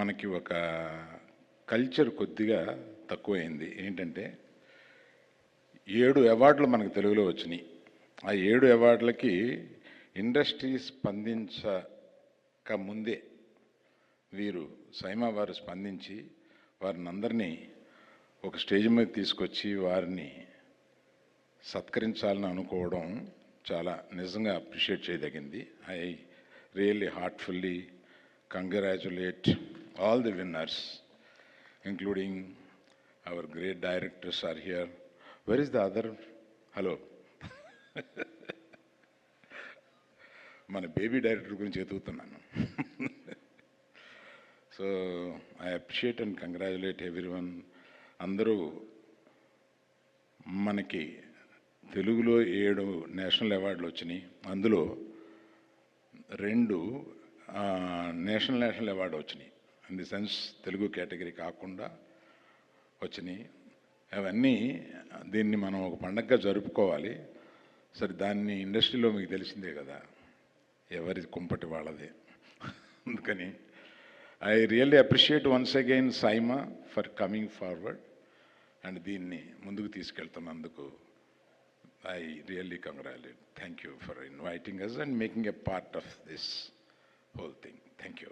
మనకి ఒక కల్చర్ కొద్దిగా తక్కువైంది. ఏంటంటే 7 అవార్డులు మనకు తెలుగులో వచ్చినాయి. ఆ 7 అవార్డులకి ఇండస్ట్రీ స్పందించక ముందే వీరు సైమా వారు స్పందించి వారిని అందరినీ ఒక స్టేజ్ మీద తీసుకొచ్చి వారిని సత్కరించాలని అనుకోవడం చాలా నిజంగా అప్రిషియేట్ చేయదగింది. I really heartfully congratulate all the winners including our great directors are here. Where is the other? Hello, మన బేబీ డైరెక్టర్ గురించి ఎదుగుతున్నాను. So I appreciate and congratulate everyone. అందరూ మనకి తెలుగులో 7 నేషనల్ అవార్డులు వచ్చినాయి. అందులో 2 నేషనల్ అవార్డు వచ్చినాయి. In the sense Telugu category కాకుండా వచ్చినాయి. అవన్నీ దీన్ని మనం ఒక పండగగా జరుపుకోవాలి. సరే, దాన్ని ఇండస్ట్రీలో మీకు తెలిసిందే కదా, ఎవరి కుంపటి వాళ్ళదే. అందుకని I really appreciate once again SIIMA for coming forward and దీన్ని ముందుకు తీసుకెళ్తున్నందుకు I really congratulate. Thank you for inviting us and making a part of this whole thing. Thank you.